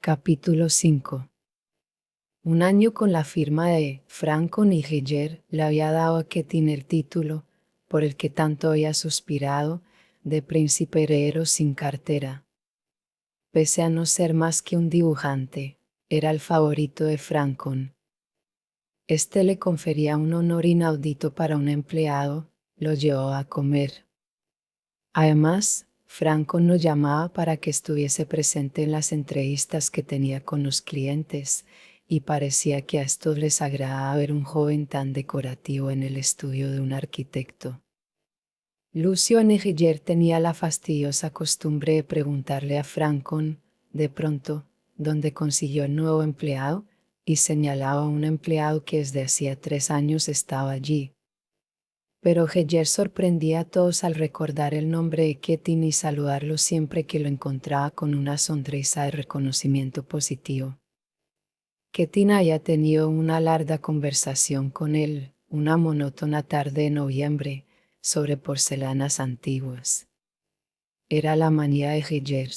Capítulo 5. Un año con la firma de Francon y Heger le había dado a Ketin el título, por el que tanto había suspirado, de príncipe heredero sin cartera. Pese a no ser más que un dibujante, era el favorito de Francon. Este le confería un honor inaudito para un empleado, lo llevó a comer. Además, Francon lo llamaba para que estuviese presente en las entrevistas que tenía con los clientes, y parecía que a estos les agradaba ver un joven tan decorativo en el estudio de un arquitecto. Lucio Negiger tenía la fastidiosa costumbre de preguntarle a Francon, de pronto, dónde consiguió el nuevo empleado, y señalaba a un empleado que desde hacía 3 años estaba allí. Pero Heger sorprendía a todos al recordar el nombre de Ketin y saludarlo siempre que lo encontraba con una sonrisa de reconocimiento positivo. Ketin había tenido una larga conversación con él, una monótona tarde de noviembre, sobre porcelanas antiguas. Era la manía de Heger.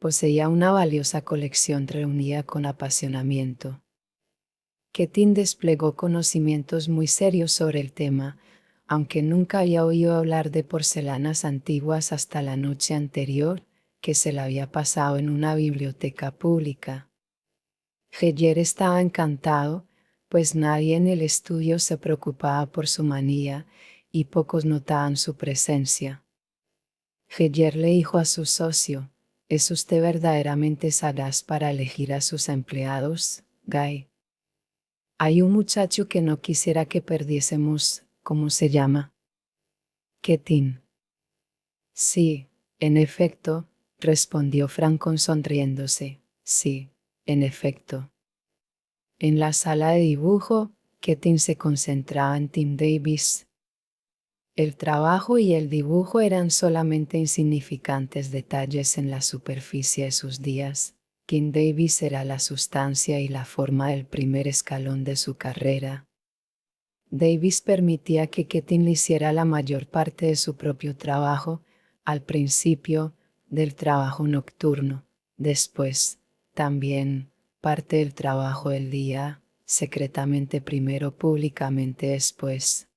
Poseía una valiosa colección reunida con apasionamiento. Ketin desplegó conocimientos muy serios sobre el tema, aunque nunca había oído hablar de porcelanas antiguas hasta la noche anterior, que se la había pasado en una biblioteca pública. Heger estaba encantado, pues nadie en el estudio se preocupaba por su manía y pocos notaban su presencia. Heger le dijo a su socio: «¿Es usted verdaderamente sagaz para elegir a sus empleados, Guy? Hay un muchacho que no quisiera que perdiésemos. ¿Cómo se llama?» «Ketin». «Sí, en efecto», respondió Francon sonriéndose. «Sí, en efecto». En la sala de dibujo, Ketin se concentraba en Tim Davis. El trabajo y el dibujo eran solamente insignificantes detalles en la superficie de sus días. Tim Davis era la sustancia y la forma del primer escalón de su carrera. Davis permitía que Ketin le hiciera la mayor parte de su propio trabajo, al principio, del trabajo nocturno, después, también, parte del trabajo del día, secretamente primero, públicamente después.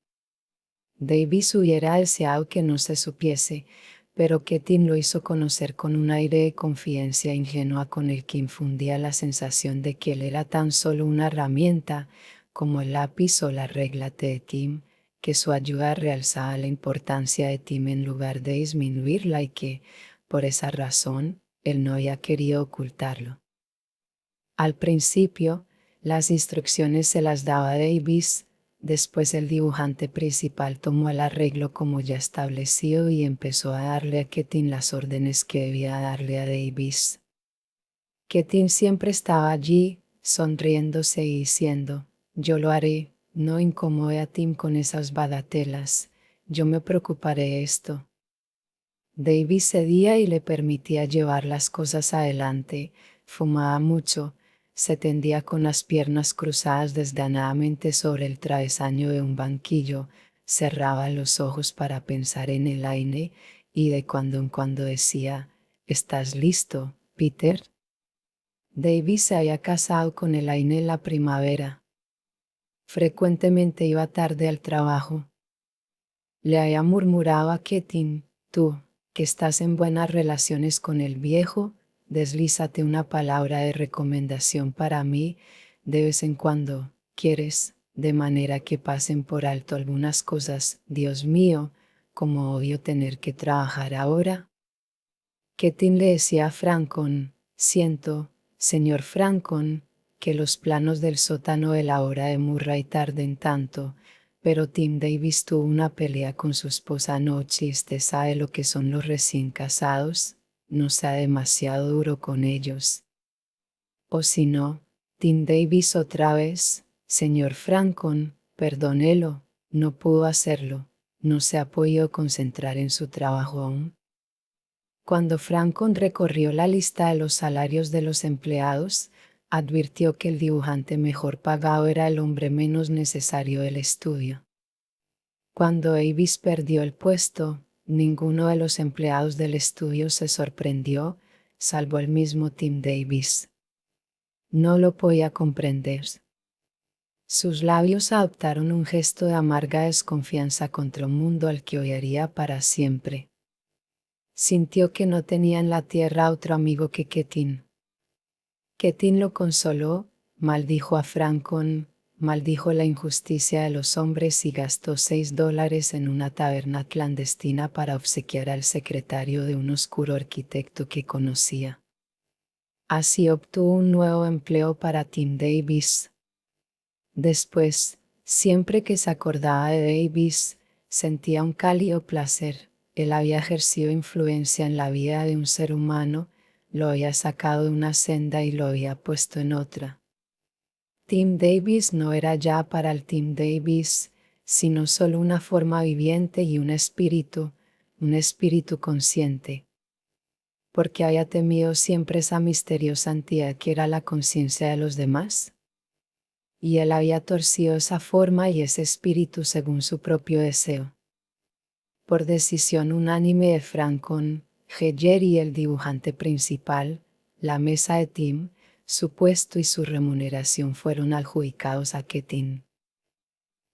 Davis hubiera deseado que no se supiese, pero Ketin lo hizo conocer con un aire de confidencia ingenua con el que infundía la sensación de que él era tan solo una herramienta, como el lápiz o la regla de Tim, que su ayuda realzaba la importancia de Tim en lugar de disminuirla y que, por esa razón, él no había querido ocultarlo. Al principio, las instrucciones se las daba Davis. Después el dibujante principal tomó el arreglo como ya establecido y empezó a darle a Ketin las órdenes que debía darle a Davis. Ketin siempre estaba allí, sonriéndose y diciendo: «Yo lo haré, no incomode a Tim con esas bagatelas, yo me preocuparé de esto». Davis cedía y le permitía llevar las cosas adelante, fumaba mucho, se tendía con las piernas cruzadas desganadamente sobre el travesaño de un banquillo, cerraba los ojos para pensar en el aire y de cuando en cuando decía: «¿Estás listo, Peter?». Davis se había casado con Elaine en la primavera. Frecuentemente iba tarde al trabajo. Le había murmurado a Ketin: «Tú, que estás en buenas relaciones con el viejo, deslízate una palabra de recomendación para mí de vez en cuando, ¿quieres? De manera que pasen por alto algunas cosas. Dios mío, cómo odio tener que trabajar ahora». Ketin le decía a Francon: «Siento, señor Francon, que los planos del sótano de la hora de Murray tarden tanto, pero Tim Davis tuvo una pelea con su esposa anoche y usted sabe lo que son los recién casados, no sea demasiado duro con ellos». «O si no, Tim Davis otra vez, señor Francon, perdónelo, no pudo hacerlo, no se ha podido concentrar en su trabajo aún». Cuando Francon recorrió la lista de los salarios de los empleados, advirtió que el dibujante mejor pagado era el hombre menos necesario del estudio. Cuando Davis perdió el puesto, ninguno de los empleados del estudio se sorprendió, salvo el mismo Tim Davis. No lo podía comprender. Sus labios adoptaron un gesto de amarga desconfianza contra un mundo al que odiaría para siempre. Sintió que no tenía en la tierra otro amigo que Ketin. Ketin lo consoló, maldijo a Francon, maldijo la injusticia de los hombres y gastó $6 en una taberna clandestina para obsequiar al secretario de un oscuro arquitecto que conocía. Así obtuvo un nuevo empleo para Tim Davis. Después, siempre que se acordaba de Davis, sentía un cálido placer. Él había ejercido influencia en la vida de un ser humano, lo había sacado de una senda y lo había puesto en otra. Tim Davis no era ya para el Tim Davis, sino solo una forma viviente y un espíritu consciente. ¿Por qué había temido siempre esa misteriosa entidad que era la conciencia de los demás? Y él había torcido esa forma y ese espíritu según su propio deseo. Por decisión unánime de Francon, Heyer y el dibujante principal, la mesa de Tim, su puesto y su remuneración fueron adjudicados a Ketin.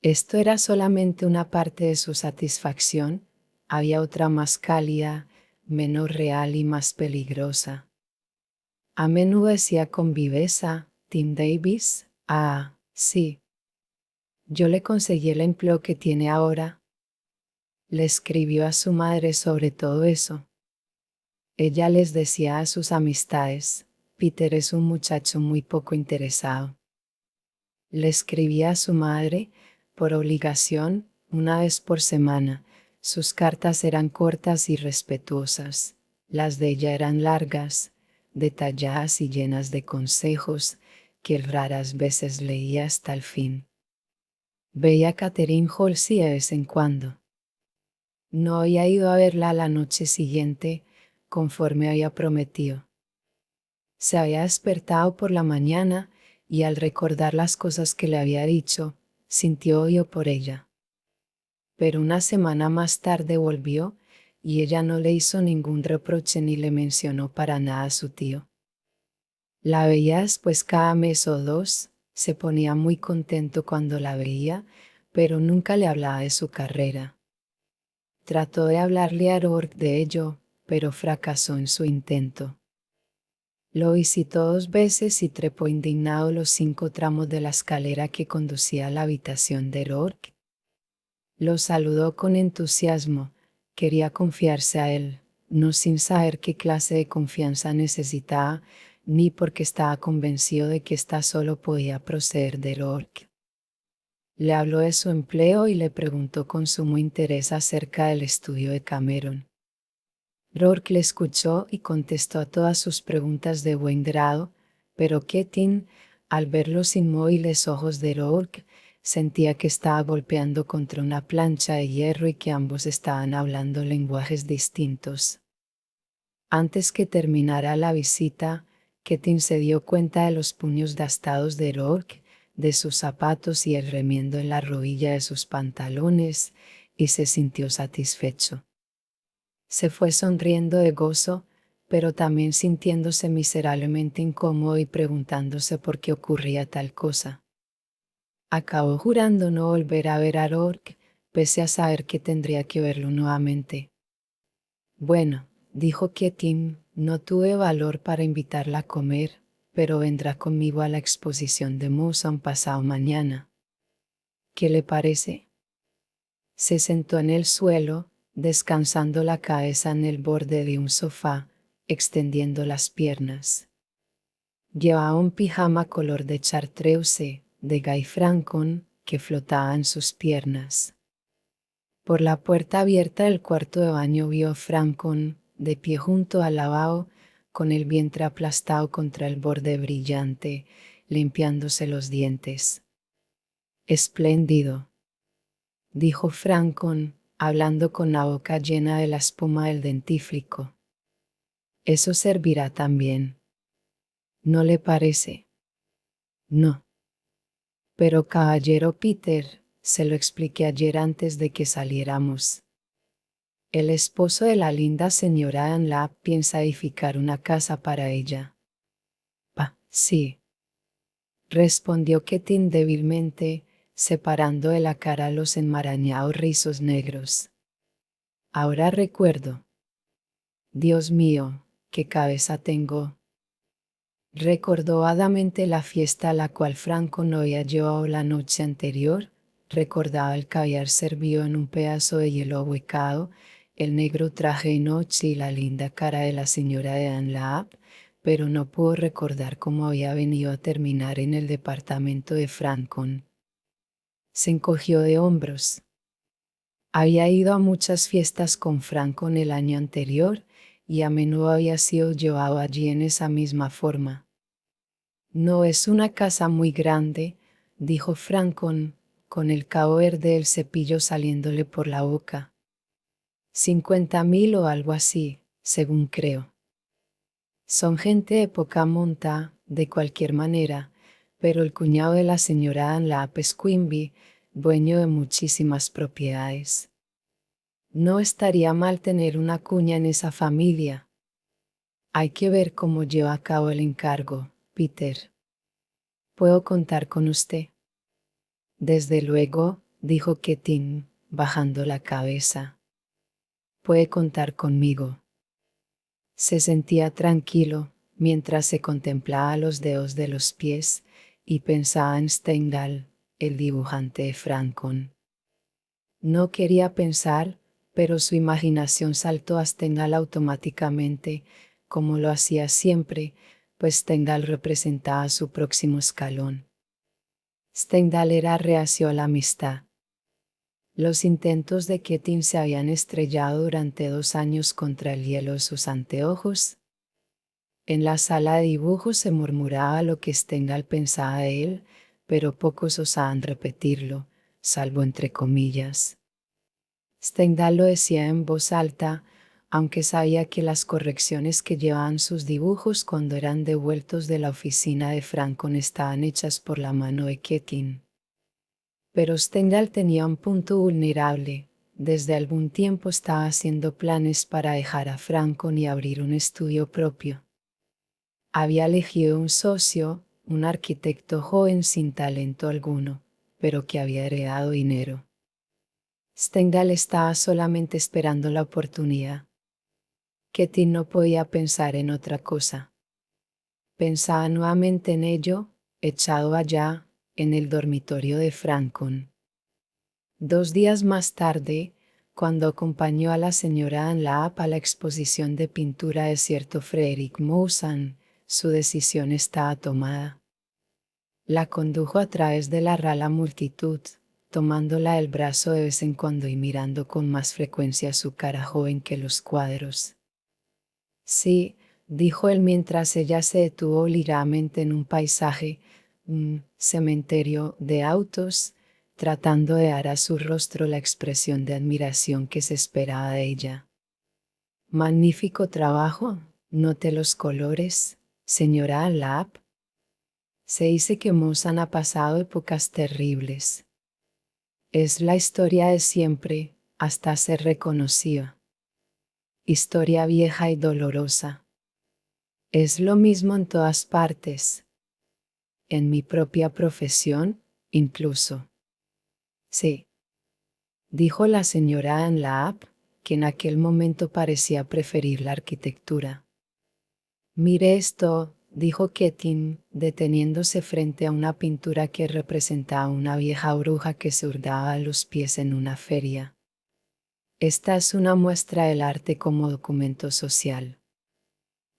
Esto era solamente una parte de su satisfacción, había otra más cálida, menos real y más peligrosa. A menudo decía con viveza, Tim Davis, ah, sí. Yo le conseguí el empleo que tiene ahora. Le escribió a su madre sobre todo eso. Ella les decía a sus amistades, Peter es un muchacho muy poco interesado. Le escribía a su madre, por obligación, una vez por semana. Sus cartas eran cortas y respetuosas. Las de ella eran largas, detalladas y llenas de consejos, que él raras veces leía hasta el fin. Veía a Catherine Halsey de vez en cuando. No había ido a verla la noche siguiente, conforme había prometido. Se había despertado por la mañana y al recordar las cosas que le había dicho, sintió odio por ella. Pero una semana más tarde volvió y ella no le hizo ningún reproche ni le mencionó para nada a su tío. La veía después cada mes o dos, se ponía muy contento cuando la veía, pero nunca le hablaba de su carrera. Trató de hablarle a Rourke de ello, pero fracasó en su intento. Lo visitó 2 veces y trepó indignado los 5 tramos de la escalera que conducía a la habitación de Rourke. Lo saludó con entusiasmo, quería confiarse a él, no sin saber qué clase de confianza necesitaba, ni porque estaba convencido de que ésta solo podía proceder de Rourke. Le habló de su empleo y le preguntó con sumo interés acerca del estudio de Cameron. Rourke le escuchó y contestó a todas sus preguntas de buen grado, pero Ketin, al ver los inmóviles ojos de Rourke, sentía que estaba golpeando contra una plancha de hierro y que ambos estaban hablando lenguajes distintos. Antes que terminara la visita, Ketin se dio cuenta de los puños gastados de Rourke, de sus zapatos y el remiendo en la rodilla de sus pantalones, y se sintió satisfecho. Se fue sonriendo de gozo, pero también sintiéndose miserablemente incómodo y preguntándose por qué ocurría tal cosa. Acabó jurando no volver a ver a Rourke, pese a saber que tendría que verlo nuevamente. Bueno, dijo Ketin, no tuve valor para invitarla a comer, pero vendrá conmigo a la exposición de Mawson pasado mañana. ¿Qué le parece? Se sentó en el suelo, descansando la cabeza en el borde de un sofá, extendiendo las piernas. Llevaba un pijama color de chartreuse, de Guy Francon, que flotaba en sus piernas. Por la puerta abierta del cuarto de baño vio a Francon, de pie junto al lavabo, con el vientre aplastado contra el borde brillante, limpiándose los dientes. Espléndido, dijo Francon, hablando con la boca llena de la espuma del dentífrico. Eso servirá también. ¿No le parece? No. Pero caballero Peter, se lo expliqué ayer antes de que saliéramos. El esposo de la linda señora Anlap piensa edificar una casa para ella. Sí, respondió Ketin débilmente, separando de la cara los enmarañados rizos negros. Ahora recuerdo. Dios mío, qué cabeza tengo. Recordó vagamente la fiesta a la cual Franco no había llevado la noche anterior, recordaba el caviar servido en un pedazo de hielo ahuecado, el negro traje de noche y la linda cara de la señora de Anlaab, pero no pudo recordar cómo había venido a terminar en el departamento de Francon. Se encogió de hombros. Había ido a muchas fiestas con Francon el año anterior y a menudo había sido llevado allí en esa misma forma. No es una casa muy grande, dijo Francon, con el cabo verde del cepillo saliéndole por la boca. 50.000 o algo así, según creo. Son gente de poca monta, de cualquier manera, pero el cuñado de la señora Anlap es Quimby, dueño de muchísimas propiedades. No estaría mal tener una cuña en esa familia. Hay que ver cómo lleva a cabo el encargo, Peter. ¿Puedo contar con usted? Desde luego, dijo Ketin, bajando la cabeza. Puede contar conmigo. Se sentía tranquilo mientras se contemplaba los dedos de los pies y pensaba en Stendhal, el dibujante de Francon. No quería pensar, pero su imaginación saltó a Stendhal automáticamente, como lo hacía siempre, pues Stendhal representaba su próximo escalón. Stendhal era reacio a la amistad. Los intentos de Ketin se habían estrellado durante 2 años contra el hielo de sus anteojos. En la sala de dibujos se murmuraba lo que Stendhal pensaba de él, pero pocos osaban repetirlo, salvo entre comillas. Stendhal lo decía en voz alta, aunque sabía que las correcciones que llevaban sus dibujos cuando eran devueltos de la oficina de Francon estaban hechas por la mano de Ketin. Pero Stendhal tenía un punto vulnerable. Desde algún tiempo estaba haciendo planes para dejar a Francon y abrir un estudio propio. Había elegido un socio, un arquitecto joven sin talento alguno, pero que había heredado dinero. Stendhal estaba solamente esperando la oportunidad. Ketin no podía pensar en otra cosa. Pensaba nuevamente en ello, echado allá, en el dormitorio de Francon. 2 días más tarde, cuando acompañó a la señora Anlap a la exposición de pintura de cierto Frédéric Moussan, su decisión estaba tomada. La condujo a través de la rala multitud, tomándola del brazo de vez en cuando y mirando con más frecuencia su cara joven que los cuadros. Sí, dijo él mientras ella se detuvo obligadamente en un paisaje, un cementerio de autos, tratando de dar a su rostro la expresión de admiración que se esperaba de ella. Magnífico trabajo, note los colores, señora Anlap. Se dice que Moussan ha pasado épocas terribles. Es la historia de siempre, hasta ser reconocida. Historia vieja y dolorosa. Es lo mismo en todas partes. En mi propia profesión, incluso. Sí, dijo la señora Anlap, que en aquel momento parecía preferir la arquitectura. Mire esto, dijo Ketin, deteniéndose frente a una pintura que representaba una vieja bruja que se hurdaba a los pies en una feria. Esta es una muestra del arte como documento social.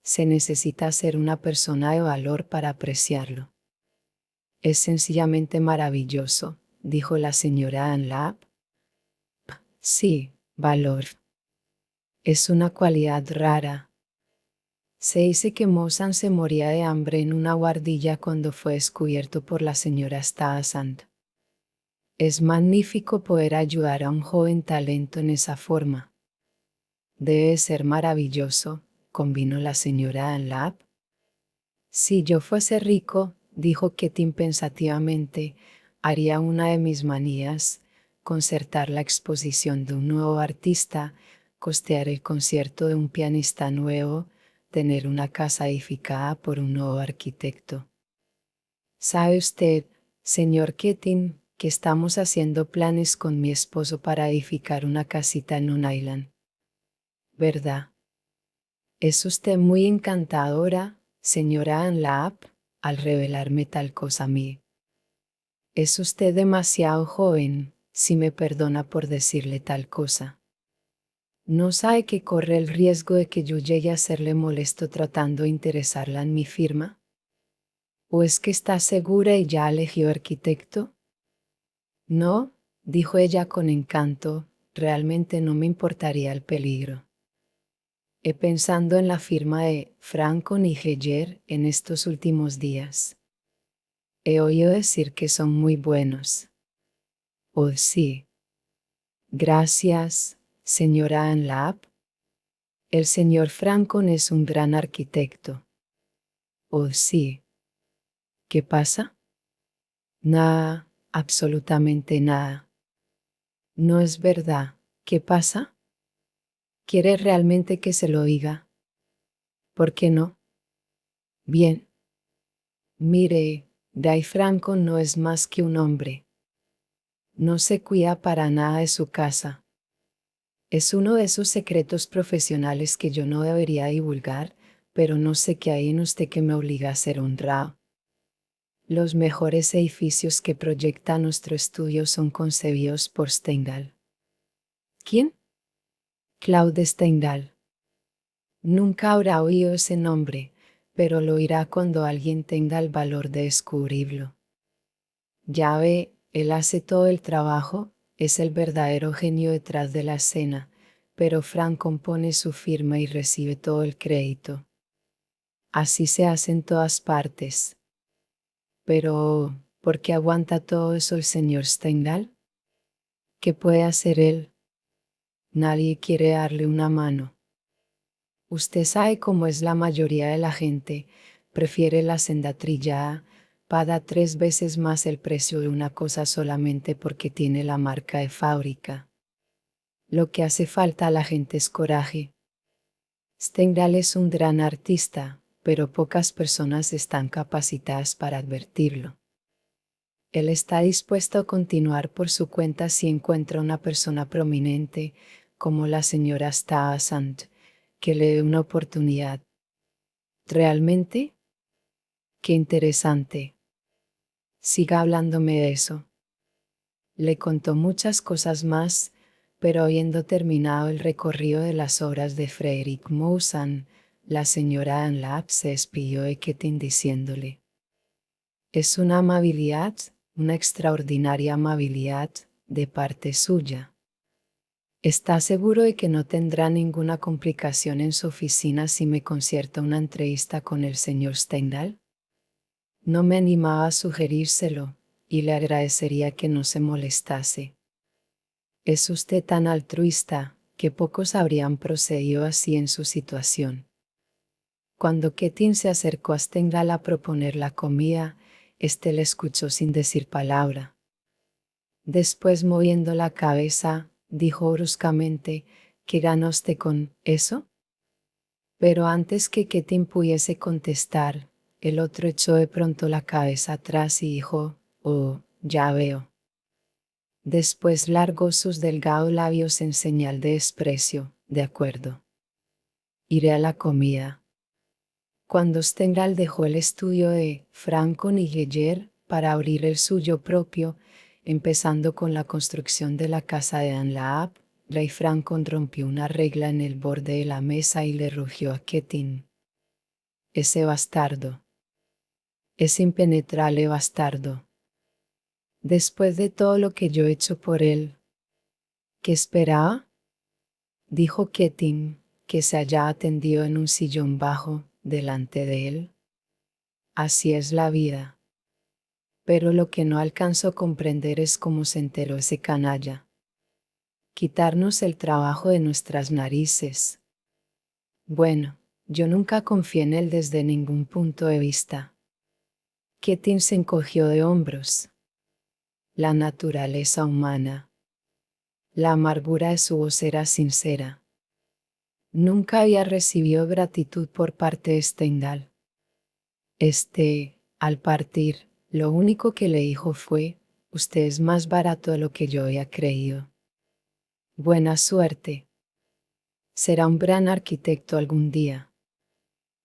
Se necesita ser una persona de valor para apreciarlo. Es sencillamente maravilloso, dijo la señora Anlap. Sí, valor. Es una cualidad rara. Se dice que Moussan se moría de hambre en una guardilla cuando fue descubierto por la señora Stuyvesant. Es magnífico poder ayudar a un joven talento en esa forma. Debe ser maravilloso, convino la señora Anlap. Si yo fuese rico, dijo Ketin pensativamente, haría una de mis manías, concertar la exposición de un nuevo artista, costear el concierto de un pianista nuevo, tener una casa edificada por un nuevo arquitecto. ¿Sabe usted, señor Keating, que estamos haciendo planes con mi esposo para edificar una casita en un island? ¿Verdad? Es usted muy encantadora, señora Ann Lapp, al revelarme tal cosa a mí. Es usted demasiado joven, si me perdona por decirle tal cosa. ¿No sabe que corre el riesgo de que yo llegue a serle molesto tratando de interesarla en mi firma? ¿O es que está segura y ya eligió arquitecto? No, dijo ella con encanto, realmente no me importaría el peligro. He pensado en la firma de Francon y Heyer en estos últimos días. He oído decir que son muy buenos. Oh, sí. Gracias, señora Ann Lapp. El señor Francon es un gran arquitecto. Oh, sí. ¿Qué pasa? Nada, absolutamente nada. No es verdad. ¿Qué pasa? ¿Quiere realmente que se lo diga? ¿Por qué no? Bien. Mire, Dave Francon no es más que un hombre. No se cuida para nada de su casa. Es uno de esos secretos profesionales que yo no debería divulgar, pero no sé qué hay en usted que me obliga a ser honrado. Los mejores edificios que proyecta nuestro estudio son concebidos por Stendhal. ¿Quién? Claude Stendhal. Nunca habrá oído ese nombre, pero lo oirá cuando alguien tenga el valor de descubrirlo. Ya ve, él hace todo el trabajo, es el verdadero genio detrás de la escena, pero Frank compone su firma y recibe todo el crédito. Así se hace en todas partes. Pero, ¿por qué aguanta todo eso el señor Stendhal? ¿Qué puede hacer él? Nadie quiere darle una mano. Usted sabe cómo es la mayoría de la gente, prefiere la senda trillada, paga 3 veces más el precio de una cosa solamente porque tiene la marca de fábrica. Lo que hace falta a la gente es coraje. Stendhal es un gran artista, pero pocas personas están capacitadas para advertirlo. Él está dispuesto a continuar por su cuenta si encuentra una persona prominente, como la señora Stuyvesant, que le dé una oportunidad. ¿Realmente? Qué interesante. Siga hablándome de eso. Le contó muchas cosas más, pero habiendo terminado el recorrido de las obras de Frederick Moussan, la señora Ann Lapp se despidió de Keating diciéndole: es una amabilidad, una extraordinaria amabilidad, de parte suya. ¿Está seguro de que no tendrá ninguna complicación en su oficina si me concierta una entrevista con el señor Stendhal? No me animaba a sugerírselo, y le agradecería que no se molestase. Es usted tan altruista, que pocos habrían procedido así en su situación. Cuando Keating se acercó a Stendhal a proponer la comida, éste le escuchó sin decir palabra. Después, moviendo la cabeza, dijo bruscamente: ¿qué gana usted con eso? Pero antes que Keating pudiese contestar, el otro echó de pronto la cabeza atrás y dijo: oh, ya veo. Después largó sus delgados labios en señal de desprecio. De acuerdo. Iré a la comida. Cuando Stendhal dejó el estudio de Francon y Heyer para abrir el suyo propio, empezando con la construcción de la casa de Ann Lapp, Ray Francon rompió una regla en el borde de la mesa y le rugió a Keating: ese bastardo. Ese impenetrable bastardo. Después de todo lo que yo he hecho por él. ¿Qué esperaba? Dijo Keating, que se hallaba tendido en un sillón bajo, delante de él. Así es la vida. Pero lo que no alcanzo a comprender es cómo se enteró ese canalla. Quitarnos el trabajo de nuestras narices. Bueno, yo nunca confié en él desde ningún punto de vista. Keating se encogió de hombros. La naturaleza humana. La amargura de su voz era sincera. Nunca había recibido gratitud por parte de Stendhal. Al partir, lo único que le dijo fue: «Usted es más barato de lo que yo había creído. Buena suerte. Será un gran arquitecto algún día».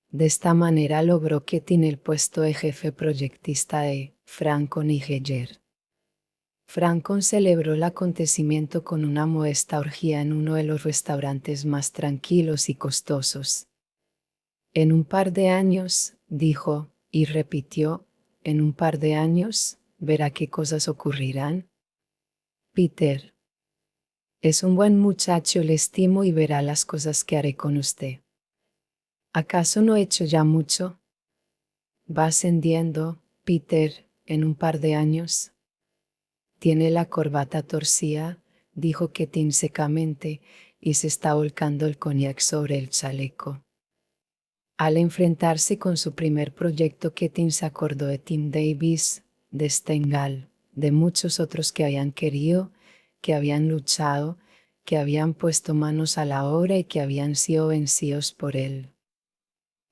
De esta manera logró que tiene el puesto de jefe proyectista de Francon y Heyer. Francon celebró el acontecimiento con una modesta orgía en uno de los restaurantes más tranquilos y costosos. «En un par de años», dijo, y repitió, «en un par de años, verá qué cosas ocurrirán». Peter es un buen muchacho, le estimo y verá las cosas que haré con usted. ¿Acaso no he hecho ya mucho? Va ascendiendo, Peter, en un par de años. Tiene la corbata torcida, dijo Ketin secamente, y se está volcando el cognac sobre el chaleco. Al enfrentarse con su primer proyecto, Ketin se acordó de Tim Davis, de Stendhal, de muchos otros que habían querido, que habían luchado, que habían puesto manos a la obra y que habían sido vencidos por él.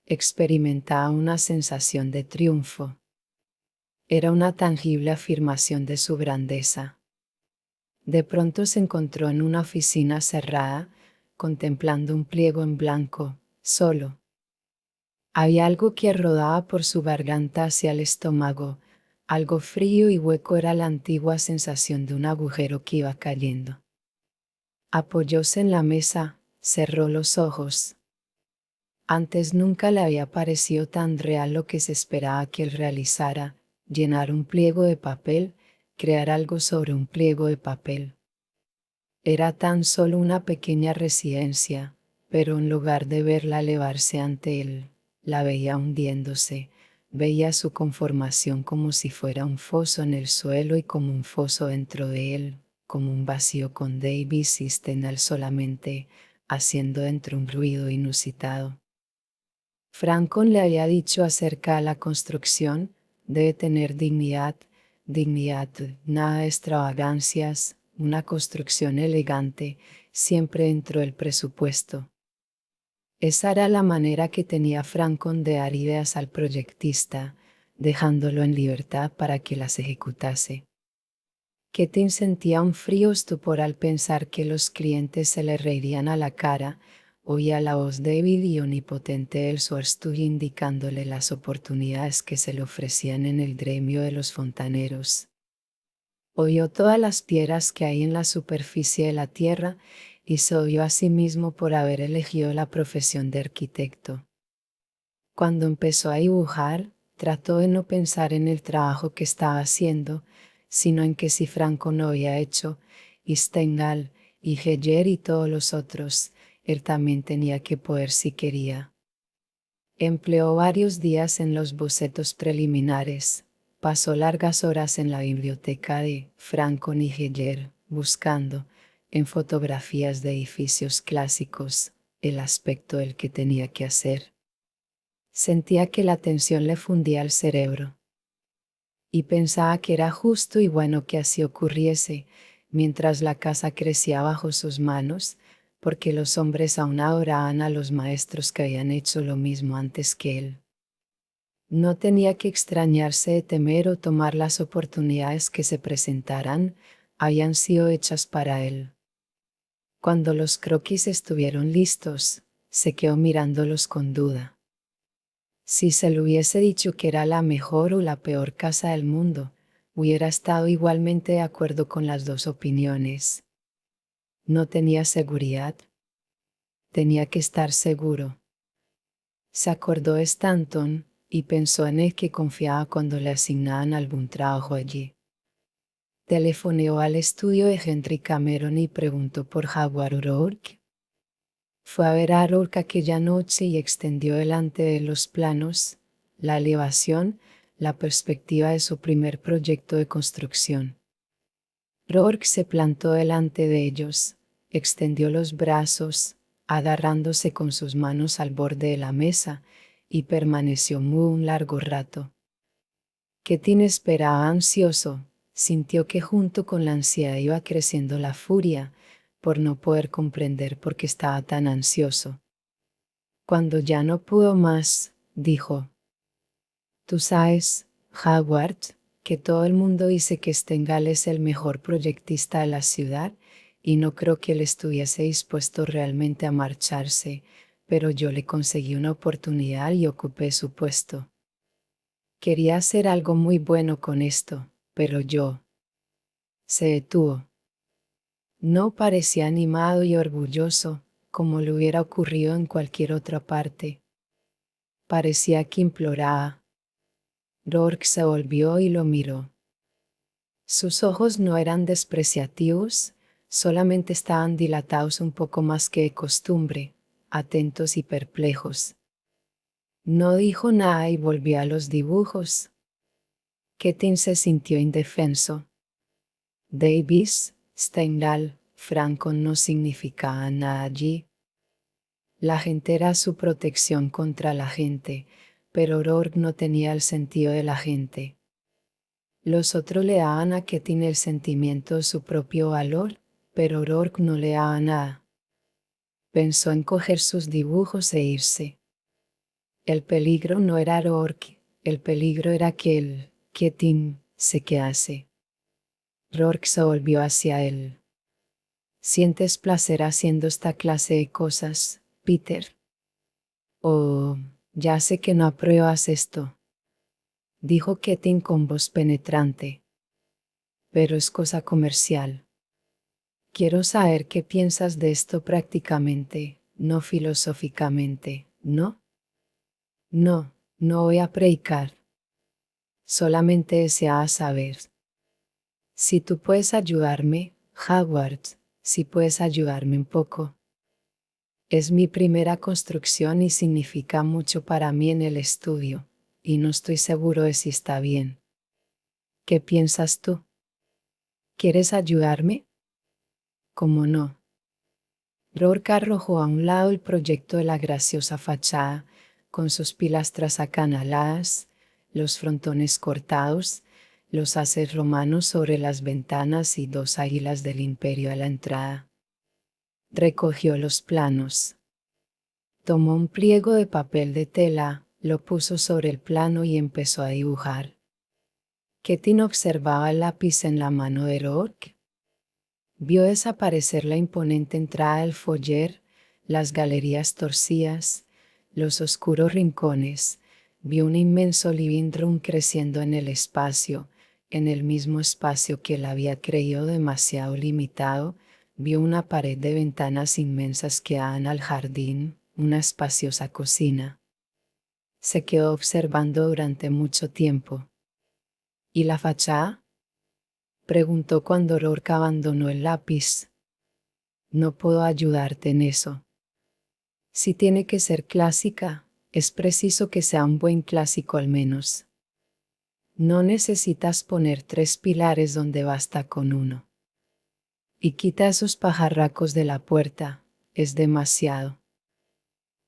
Experimentaba una sensación de triunfo. Era una tangible afirmación de su grandeza. De pronto se encontró en una oficina cerrada, contemplando un pliego en blanco, solo. Había algo que rodaba por su garganta hacia el estómago, algo frío y hueco. Era la antigua sensación de un agujero que iba cayendo. Apoyóse en la mesa, cerró los ojos. Antes nunca le había parecido tan real lo que se esperaba que él realizara: llenar un pliego de papel, crear algo sobre un pliego de papel. Era tan solo una pequeña residencia, pero en lugar de verla elevarse ante él, la veía hundiéndose, veía su conformación como si fuera un foso en el suelo y como un foso dentro de él, como un vacío con Davis y Stendhal solamente, haciendo dentro un ruido inusitado. Francon le había dicho acerca de la construcción: debe tener dignidad, nada de extravagancias, una construcción elegante, siempre dentro del presupuesto. Esa era la manera que tenía Francon de dar ideas al proyectista, dejándolo en libertad para que las ejecutase. Ketin sentía un frío estupor al pensar que los clientes se le reirían a la cara. Oía la voz débil y omnipotente del Suerstuy indicándole las oportunidades que se le ofrecían en el gremio de los fontaneros. Oyó todas las piedras que hay en la superficie de la tierra y se odió a sí mismo por haber elegido la profesión de arquitecto. Cuando empezó a dibujar, trató de no pensar en el trabajo que estaba haciendo, sino en que si Francon no había hecho, y Stendhal, y Heyer y todos los otros, él también tenía que poder si quería. Empleó varios días en los bocetos preliminares, pasó largas horas en la biblioteca de Francon y Heyer, buscando, en fotografías de edificios clásicos, el aspecto del que tenía que hacer. Sentía que la tensión le fundía el cerebro. Y pensaba que era justo y bueno que así ocurriese, mientras la casa crecía bajo sus manos, porque los hombres aún adoraban a los maestros que habían hecho lo mismo antes que él. No tenía que extrañarse de temer o tomar las oportunidades que se presentaran, habían sido hechas para él. Cuando los croquis estuvieron listos, se quedó mirándolos con duda. Si se le hubiese dicho que era la mejor o la peor casa del mundo, hubiera estado igualmente de acuerdo con las dos opiniones. No tenía seguridad. Tenía que estar seguro. Se acordó de Stanton y pensó en el que confiaba cuando le asignaban algún trabajo allí. Telefoneó al estudio de Henry Cameron y preguntó por Howard O'Rourke. Fue a ver a O'Rourke aquella noche y extendió delante de los planos, la elevación, la perspectiva de su primer proyecto de construcción. O'Rourke se plantó delante de ellos, extendió los brazos, agarrándose con sus manos al borde de la mesa, y permaneció mudo un largo rato. Ketin esperaba ansioso, sintió que junto con la ansiedad iba creciendo la furia, por no poder comprender por qué estaba tan ansioso. Cuando ya no pudo más, dijo: Tú sabes, Howard, que todo el mundo dice que Stengel es el mejor proyectista de la ciudad, y no creo que él estuviese dispuesto realmente a marcharse, pero yo le conseguí una oportunidad y ocupé su puesto. Quería hacer algo muy bueno con esto, pero se detuvo. No parecía animado y orgulloso, como le hubiera ocurrido en cualquier otra parte. Parecía que imploraba. Rourke se volvió y lo miró. Sus ojos no eran despreciativos, solamente estaban dilatados un poco más que de costumbre, atentos y perplejos. No dijo nada y volvió a los dibujos. Keating se sintió indefenso. Davis, Stendhal, Franco no significaban nada allí. La gente era su protección contra la gente, pero Rourke no tenía el sentido de la gente. Los otros le daban a Keating el sentimiento de su propio valor, pero Rourke no le daba nada. Pensó en coger sus dibujos e irse. El peligro no era Rourke, el peligro era que Keating se quedase. Rourke se volvió hacia él. ¿Sientes placer haciendo esta clase de cosas, Peter? Oh, ya sé que no apruebas esto, dijo Keating con voz penetrante. Pero es cosa comercial. Quiero saber qué piensas de esto prácticamente, no filosóficamente, ¿no? No, no voy a predicar. Solamente deseaba saber. Si tú puedes ayudarme, Howard, si puedes ayudarme un poco. Es mi primera construcción y significa mucho para mí en el estudio, y no estoy seguro de si está bien. ¿Qué piensas tú? ¿Quieres ayudarme? ¿Cómo no? Rourke arrojó a un lado el proyecto de la graciosa fachada, con sus pilastras acanaladas, los frontones cortados, los haces romanos sobre las ventanas y dos águilas del imperio a la entrada. Recogió los planos. Tomó un pliego de papel de tela, lo puso sobre el plano y empezó a dibujar. Keating observaba el lápiz en la mano de Rourke. Vio desaparecer la imponente entrada del foyer, las galerías torcidas, los oscuros rincones. Vio un inmenso living room creciendo en el espacio, en el mismo espacio que él había creído demasiado limitado. Vio una pared de ventanas inmensas que daban al jardín, una espaciosa cocina. Se quedó observando durante mucho tiempo. ¿Y la fachada?, preguntó cuando Rourke abandonó el lápiz. No puedo ayudarte en eso. Si tiene que ser clásica, es preciso que sea un buen clásico al menos. No necesitas poner 3 pilares donde basta con uno. Y quita esos pajarracos de la puerta, es demasiado.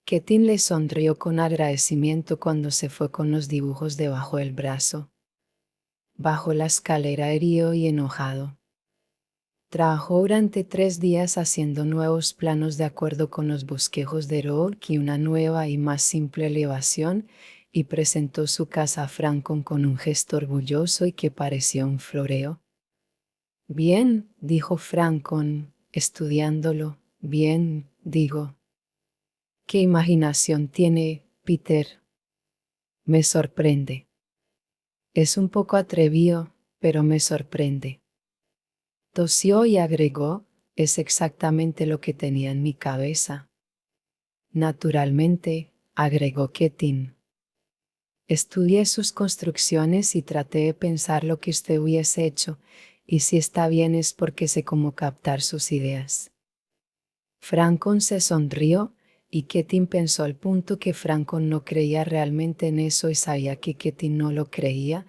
Keating le sonrió con agradecimiento cuando se fue con los dibujos debajo del brazo. Bajó la escalera herido y enojado. Trabajó durante 3 días haciendo nuevos planos de acuerdo con los bosquejos de Rourke y una nueva y más simple elevación, y presentó su casa a Francon con un gesto orgulloso y que parecía un floreo. Bien, dijo Francon, estudiándolo. Bien, digo. ¿Qué imaginación tiene, Peter? Me sorprende. Es un poco atrevido, pero me sorprende. Tosió y agregó: es exactamente lo que tenía en mi cabeza. Naturalmente, agregó Keating. Estudié sus construcciones y traté de pensar lo que usted hubiese hecho, y si está bien es porque sé cómo captar sus ideas. Francon se sonrió, y Keating pensó al punto que Francon no creía realmente en eso y sabía que Keating no lo creía,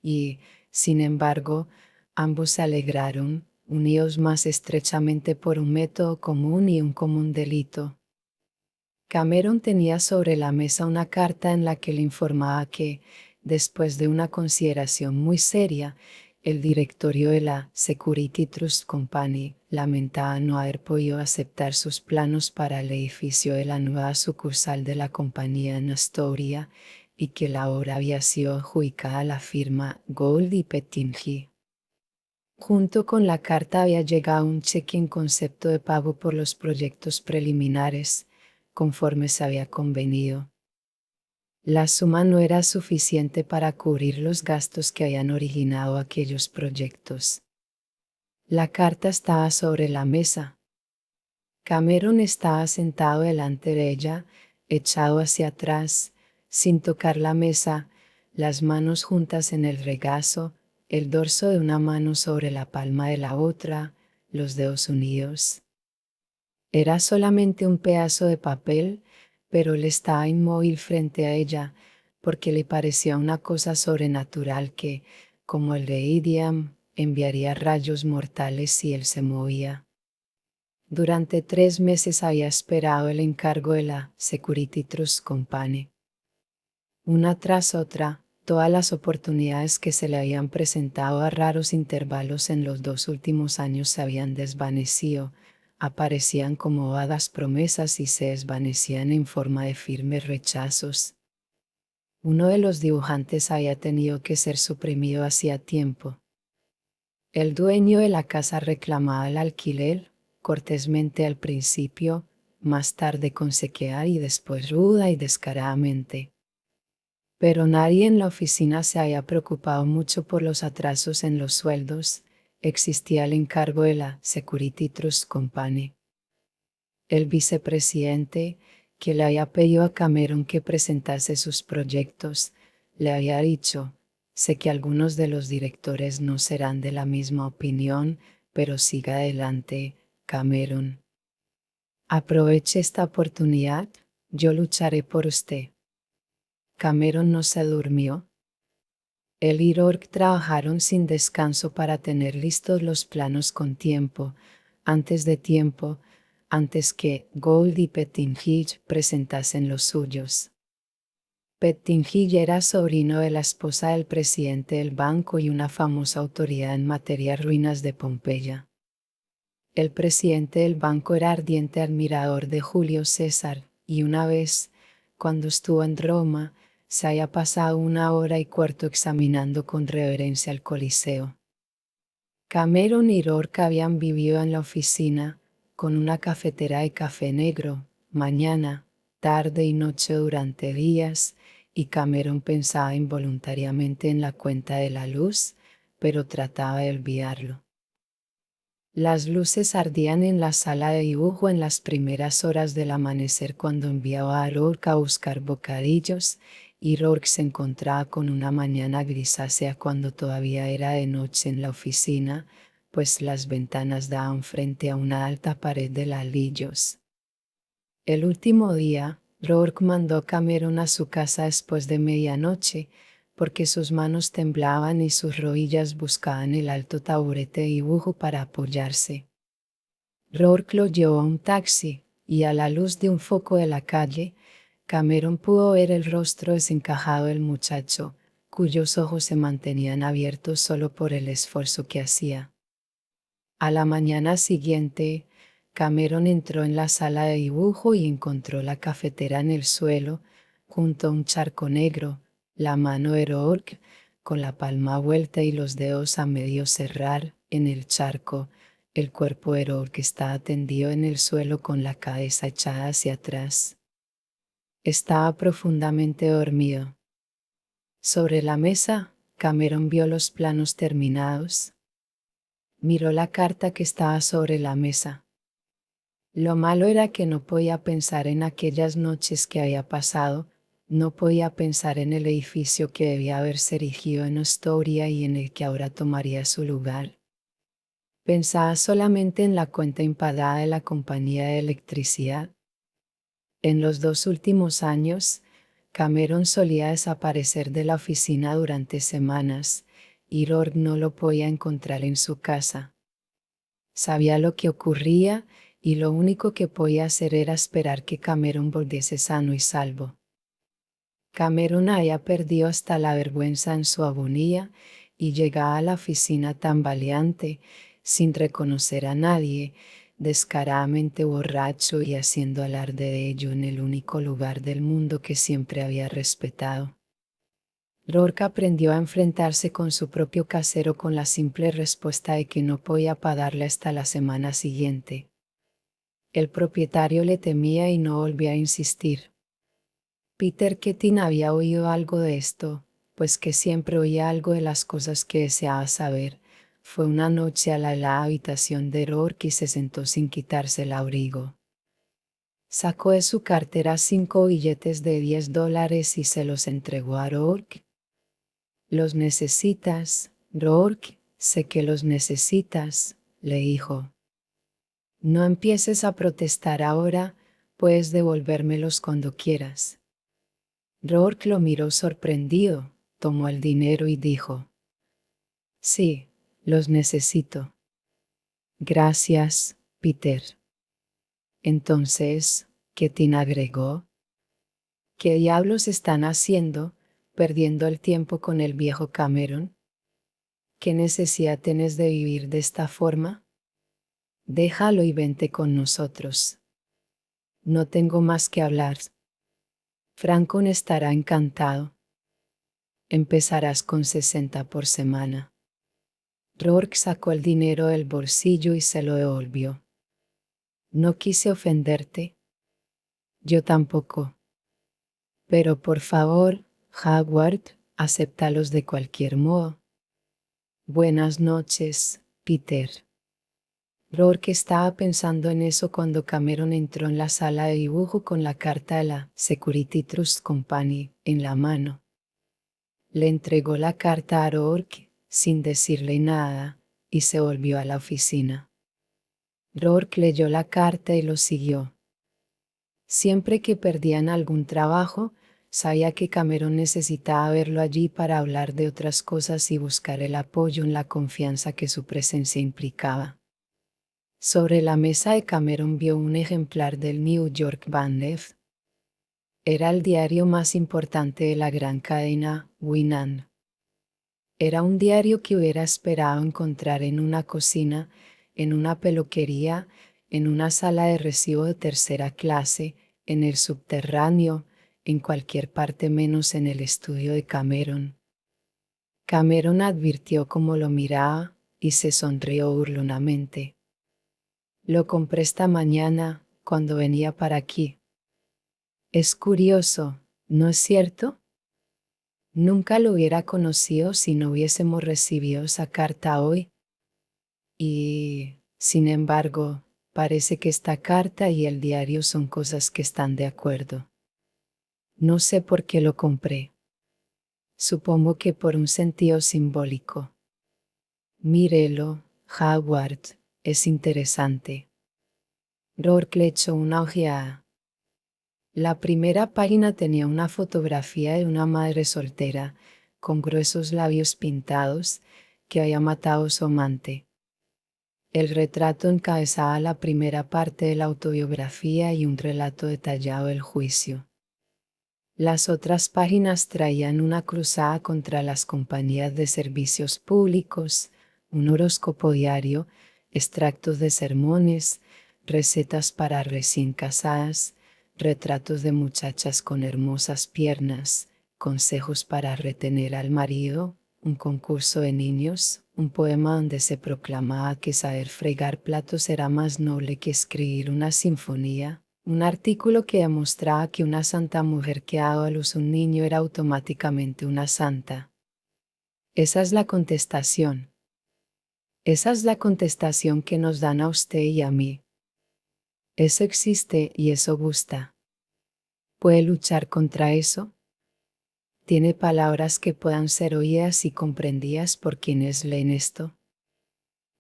y, sin embargo, ambos se alegraron, unidos más estrechamente por un método común y un común delito. Cameron tenía sobre la mesa una carta en la que le informaba que, después de una consideración muy seria, el directorio de la Security Trust Company lamentaba no haber podido aceptar sus planos para el edificio de la nueva sucursal de la compañía en Astoria y que la obra había sido adjudicada a la firma Gould y Pettingil. Junto con la carta había llegado un cheque en concepto de pago por los proyectos preliminares, conforme se había convenido. La suma no era suficiente para cubrir los gastos que habían originado aquellos proyectos. La carta estaba sobre la mesa. Cameron estaba sentado delante de ella, echado hacia atrás, sin tocar la mesa, las manos juntas en el regazo, el dorso de una mano sobre la palma de la otra, los dedos unidos. Era solamente un pedazo de papel, pero él estaba inmóvil frente a ella, porque le parecía una cosa sobrenatural que, como el de Idiam, enviaría rayos mortales si él se movía. Durante 3 meses había esperado el encargo de la Security Trust Company. Una tras otra, todas las oportunidades que se le habían presentado a raros intervalos en los 2 últimos años se habían desvanecido, aparecían como vagas promesas y se desvanecían en forma de firmes rechazos. Uno de los dibujantes había tenido que ser suprimido hacía tiempo. El dueño de la casa reclamaba el alquiler, cortésmente al principio, más tarde con sequedad y después ruda y descaradamente. Pero nadie en la oficina se había preocupado mucho por los atrasos en los sueldos. Existía el encargo de la Security Trust Company. El vicepresidente, que le había pedido a Cameron que presentase sus proyectos, le había dicho: sé que algunos de los directores no serán de la misma opinión, pero siga adelante, Cameron. Aproveche esta oportunidad, yo lucharé por usted. Cameron no se durmió. Él y Rourke trabajaron sin descanso para tener listos los planos con tiempo, antes que Gould y Pettingil presentasen los suyos. Pettingil era sobrino de la esposa del presidente del banco y una famosa autoridad en materia de ruinas de Pompeya. El presidente del banco era ardiente admirador de Julio César, y una vez, cuando estuvo en Roma, se había pasado 1 hora y cuarto examinando con reverencia el Coliseo. Cameron y Rourke habían vivido en la oficina, con una cafetera de café negro, mañana, tarde y noche durante días, y Cameron pensaba involuntariamente en la cuenta de la luz, pero trataba de olvidarlo. Las luces ardían en la sala de dibujo en las primeras horas del amanecer cuando enviaba a Rourke a buscar bocadillos, y Rourke se encontraba con una mañana grisácea cuando todavía era de noche en la oficina, pues las ventanas daban frente a una alta pared de ladrillos. El último día, Rourke mandó a Cameron a su casa después de medianoche, porque sus manos temblaban y sus rodillas buscaban el alto taburete de dibujo para apoyarse. Rourke lo llevó a un taxi, y a la luz de un foco de la calle, Cameron pudo ver el rostro desencajado del muchacho, cuyos ojos se mantenían abiertos solo por el esfuerzo que hacía. A la mañana siguiente, Cameron entró en la sala de dibujo y encontró la cafetera en el suelo, junto a un charco negro, la mano de Rourke, con la palma vuelta y los dedos a medio cerrar, en el charco. El cuerpo de Rourke estaba tendido en el suelo con la cabeza echada hacia atrás. Estaba profundamente dormido. Sobre la mesa, Cameron vio los planos terminados. Miró la carta que estaba sobre la mesa. Lo malo era que no podía pensar en aquellas noches que había pasado, no podía pensar en el edificio que debía haberse erigido en Astoria y en el que ahora tomaría su lugar. Pensaba solamente en la cuenta impagada de la compañía de electricidad. En los 2 últimos años, Cameron solía desaparecer de la oficina durante semanas, y Rourke no lo podía encontrar en su casa. Sabía lo que ocurría, y lo único que podía hacer era esperar que Cameron volviese sano y salvo. Cameron había perdido hasta la vergüenza en su agonía, y llega a la oficina tambaleante, sin reconocer a nadie, descaradamente borracho y haciendo alarde de ello en el único lugar del mundo que siempre había respetado. Rourke aprendió a enfrentarse con su propio casero con la simple respuesta de que no podía pagarle hasta la semana siguiente. El propietario le temía y no volvió a insistir. Peter Keating había oído algo de esto, pues que siempre oía algo de las cosas que deseaba saber. Fue una noche a la helada habitación de Rourke y se sentó sin quitarse el abrigo. Sacó de su cartera 5 billetes de $10 y se los entregó a Rourke. «Los necesitas, Rourke, sé que los necesitas», le dijo. «No empieces a protestar ahora, puedes devolvérmelos cuando quieras». Rourke lo miró sorprendido, tomó el dinero y dijo: «Sí, los necesito». «Gracias, Peter». Entonces, Keating agregó: «¿Qué diablos están haciendo, perdiendo el tiempo con el viejo Cameron? ¿Qué necesidad tienes de vivir de esta forma? Déjalo y vente con nosotros». «No tengo más que hablar». «Francon estará encantado. Empezarás con 60 por semana». Rourke sacó el dinero del bolsillo y se lo devolvió. «No quise ofenderte». «Yo tampoco. Pero por favor, Howard, acéptalos de cualquier modo». «Buenas noches, Peter». Rourke estaba pensando en eso cuando Cameron entró en la sala de dibujo con la carta de la Security Trust Company en la mano. Le entregó la carta a Rourke, sin decirle nada, y se volvió a la oficina. Rourke leyó la carta y lo siguió. Siempre que perdían algún trabajo, sabía que Cameron necesitaba verlo allí para hablar de otras cosas y buscar el apoyo en la confianza que su presencia implicaba. Sobre la mesa de Cameron vio un ejemplar del New York Banff. Era el diario más importante de la gran cadena Winnan. Era un diario que hubiera esperado encontrar en una cocina, en una peluquería, en una sala de recibo de tercera clase, en el subterráneo, en cualquier parte menos en el estudio de Cameron. Cameron advirtió cómo lo miraba y se sonrió burlonamente. «Lo compré esta mañana, cuando venía para aquí». «Es curioso, ¿no es cierto? Nunca lo hubiera conocido si no hubiésemos recibido esa carta hoy. Y, sin embargo, parece que esta carta y el diario son cosas que están de acuerdo. No sé por qué lo compré. Supongo que por un sentido simbólico. Mírelo, Howard, es interesante». Rourke le echó una ojeada. La primera página tenía una fotografía de una madre soltera, con gruesos labios pintados, que había matado a su amante. El retrato encabezaba la primera parte de la autobiografía y un relato detallado del juicio. Las otras páginas traían una cruzada contra las compañías de servicios públicos, un horóscopo diario, extractos de sermones, recetas para recién casadas, retratos de muchachas con hermosas piernas, consejos para retener al marido, un concurso de niños, un poema donde se proclamaba que saber fregar platos era más noble que escribir una sinfonía, un artículo que demostraba que una santa mujer que ha dado a luz un niño era automáticamente una santa. Esa es la contestación. Esa es la contestación que nos dan a usted y a mí. Eso existe y eso gusta. ¿Puede luchar contra eso? ¿Tiene palabras que puedan ser oídas y comprendidas por quienes leen esto?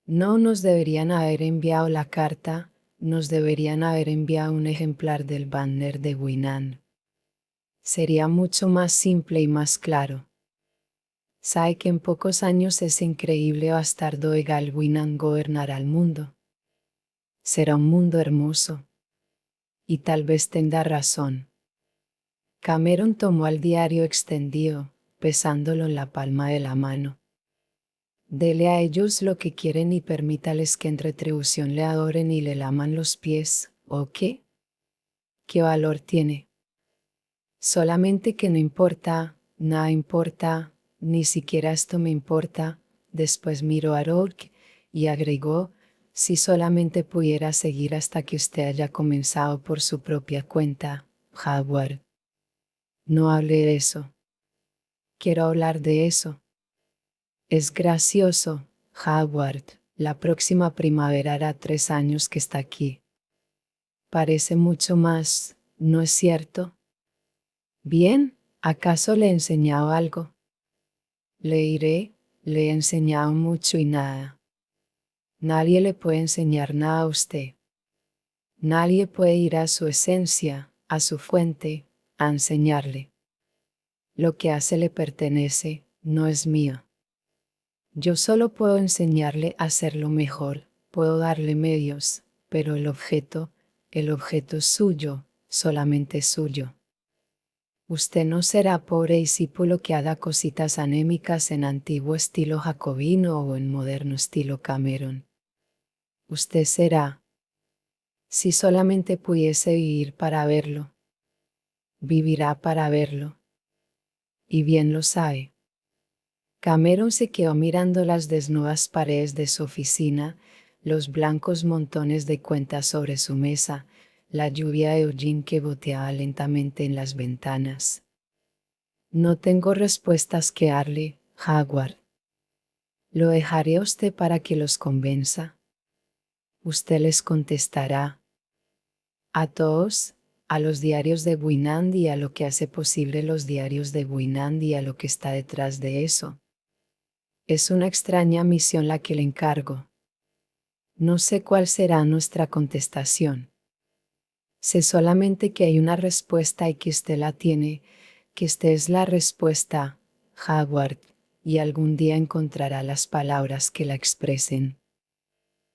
No nos deberían haber enviado la carta, nos deberían haber enviado un ejemplar del banner de Winnan. Sería mucho más simple y más claro. Sabe que en pocos años ese increíble bastardo de Gal Winnan gobernará el mundo. Será un mundo hermoso. Y tal vez tenga razón. Cameron tomó el diario extendido, pesándolo en la palma de la mano. Dele a ellos lo que quieren y permítales que en retribución le adoren y le laman los pies, ¿o qué? ¿Qué valor tiene? Solamente que no importa, nada importa, ni siquiera esto me importa. Después miró a Rourke y agregó, si solamente pudiera seguir hasta que usted haya comenzado por su propia cuenta, Howard. No hable de eso. Quiero hablar de eso. Es gracioso, Howard. La próxima primavera hará 3 años que está aquí. Parece mucho más, ¿no es cierto? Bien, ¿acaso le he enseñado algo? Le diré, le he enseñado mucho y nada. Nadie le puede enseñar nada a usted. Nadie puede ir a su esencia, a su fuente, a enseñarle. Lo que hace le pertenece, no es mío. Yo solo puedo enseñarle a hacerlo mejor, puedo darle medios, pero el objeto es suyo, solamente suyo. Usted no será pobre discípulo que haga cositas anémicas en antiguo estilo jacobino o en moderno estilo Cameron. Usted será, si solamente pudiese vivir para verlo, vivirá para verlo. Y bien lo sabe. Cameron se quedó mirando las desnudas paredes de su oficina, los blancos montones de cuentas sobre su mesa, la lluvia de hollín que goteaba lentamente en las ventanas. No tengo respuestas que darle, Howard. Lo dejaré a usted para que los convenza. Usted les contestará. A todos, a los diarios de Winand y a lo que hace posible los diarios de Winand y a lo que está detrás de eso. Es una extraña misión la que le encargo. No sé cuál será nuestra contestación. Sé solamente que hay una respuesta y que usted la tiene, que usted es la respuesta, Howard, y algún día encontrará las palabras que la expresen.